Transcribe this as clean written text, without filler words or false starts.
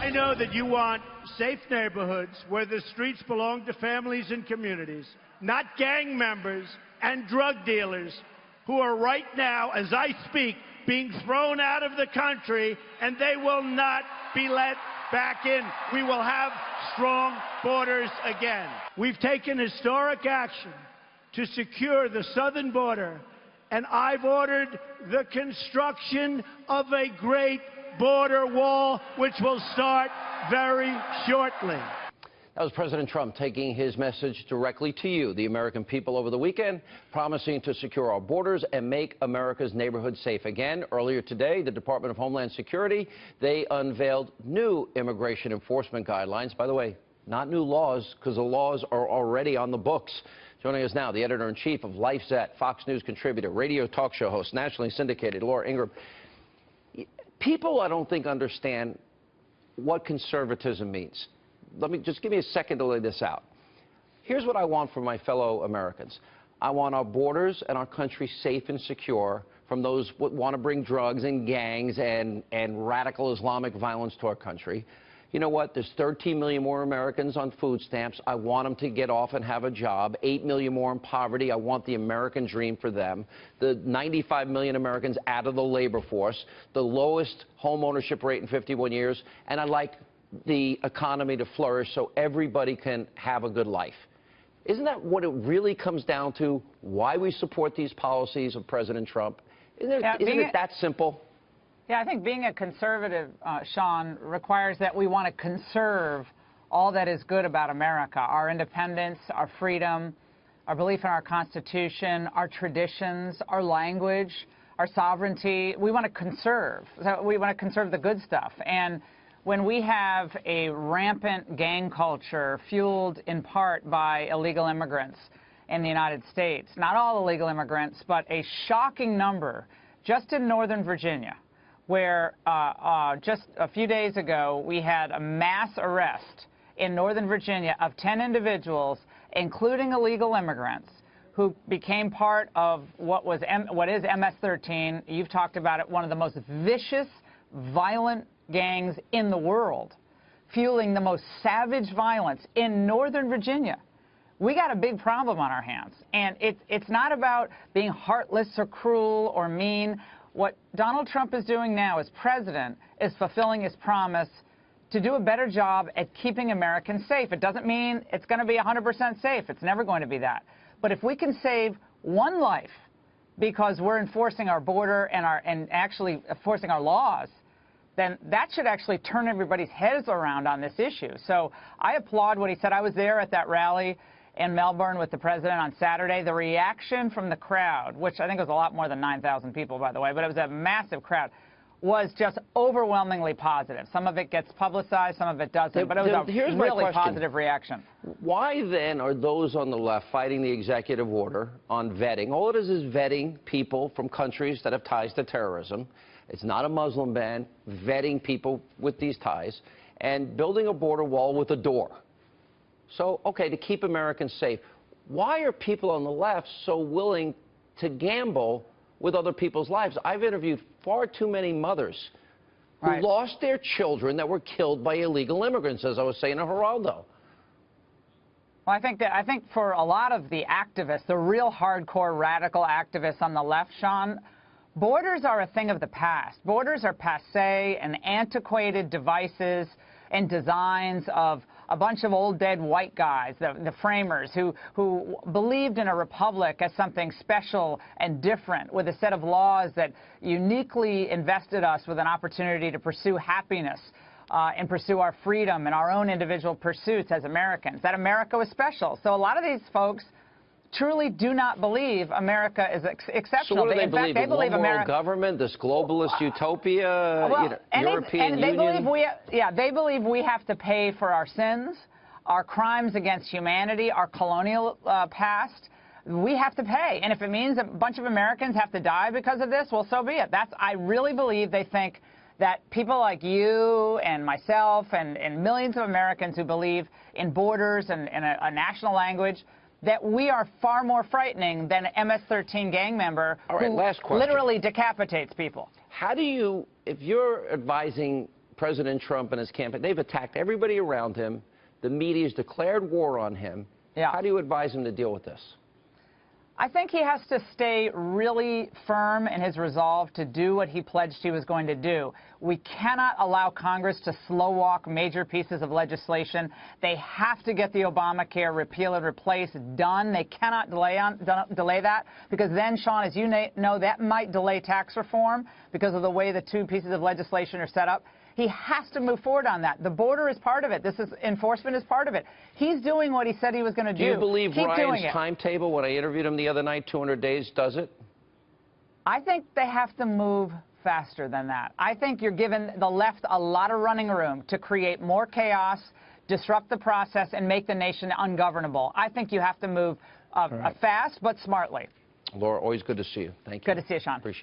I know that you want safe neighborhoods where the streets belong to families and communities, not gang members and drug dealers who are right now, as I speak, being thrown out of the country, and they will not be let back in. We will have strong borders again. We've taken historic action to secure the southern border, and I've ordered the construction of a great border wall, which will start very shortly. That was President Trump taking his message directly to you, the American people, over the weekend, promising to secure our borders and make America's neighborhoods safe again. Earlier today, the Department of Homeland Security, they unveiled new immigration enforcement guidelines. By the way, not new laws, because the laws are already on the books. Joining us now, the editor-in-chief of LifeZette, Fox News contributor, radio talk show host, nationally syndicated, Laura Ingraham. People, I don't think, understand what conservatism means. Let me just give me a second to lay this out. Here's what I want from my fellow Americans. I want our borders and our country safe and secure from those who want to bring drugs and gangs and radical Islamic violence to our country. You know what? There's 13 million more Americans on food stamps. I want them to get off and have a job. 8 million more in poverty. I want the American dream for them. The 95 million Americans out of the labor force. The lowest home ownership rate in 51 years. And I'd like the economy to flourish so everybody can have a good life. Isn't that what it really comes down to, why we support these policies of President Trump? Isn't it that simple? Yeah, I think being a conservative, Sean, requires that we want to conserve all that is good about America, our independence, our freedom, our belief in our Constitution, our traditions, our language, our sovereignty. We want to conserve. We want to conserve the good stuff. And when we have a rampant gang culture fueled in part by illegal immigrants in the United States, not all illegal immigrants, but a shocking number just in Northern Virginia, where just a few days ago we had a mass arrest in Northern Virginia of 10 individuals, including illegal immigrants, who became part of what is MS-13. You've talked about it, one of the most vicious, violent gangs in the world, fueling the most savage violence in Northern Virginia. We got a big problem on our hands, and it's not about being heartless or cruel or mean. What Donald Trump is doing now as president is fulfilling his promise to do a better job at keeping Americans safe. It doesn't mean it's going to be 100% safe. It's never going to be that. But if we can save one life because we're enforcing our border and actually enforcing our laws, then that should actually turn everybody's heads around on this issue. So I applaud what he said. I was there at that rally in Melbourne with the president on Saturday. The reaction from the crowd, which I think was a lot more than 9,000 people, by the way, but it was a massive crowd, was just overwhelmingly positive. Some of it gets publicized, some of it doesn't, but it was a really positive reaction. Why then are those on the left fighting the executive order on vetting? All it is vetting people from countries that have ties to terrorism. It's not a Muslim ban, vetting people with these ties, and building a border wall with a door. So, okay, to keep Americans safe. Why are people on the left so willing to gamble with other people's lives? I've interviewed far too many mothers who lost their children that were killed by illegal immigrants, as I was saying to Geraldo. Well, I think for a lot of the activists, the real hardcore radical activists on the left, Sean, borders are a thing of the past. Borders are passé and antiquated devices and designs of a bunch of old dead white guys, the framers, who believed in a republic as something special and different, with a set of laws that uniquely invested us with an opportunity to pursue happiness and pursue our freedom and our own individual pursuits as Americans, that America was special. So a lot of these folks truly do not believe America is exceptional. So what do they believe? They believe America, government, this globalist utopia, European Union? They believe we have to pay for our sins, our crimes against humanity, our colonial past. We have to pay. And if it means a bunch of Americans have to die because of this, well, so be it. I really believe they think that people like you and myself and millions of Americans who believe in borders and a national language, that we are far more frightening than an MS-13 gang member who literally decapitates people. How do you, if you're advising President Trump and his campaign, they've attacked everybody around him. The media's declared war on him. Yeah. How do you advise him to deal with this? I think he has to stay really firm in his resolve to do what he pledged he was going to do. We cannot allow Congress to slow walk major pieces of legislation. They have to get the Obamacare repeal and replace done. They cannot delay that, because then, Sean, as you know, that might delay tax reform because of the way the two pieces of legislation are set up. He has to move forward on that. The border is part of it. Enforcement is part of it. He's doing what he said he was going to do. Do you believe Keep Ryan's timetable, when I interviewed him the other night, 200 days, does it? I think they have to move faster than that. I think you're giving the left a lot of running room to create more chaos, disrupt the process, and make the nation ungovernable. I think you have to move fast but smartly. Laura, always good to see you. Thank you. Good to see you, Sean. Appreciate it.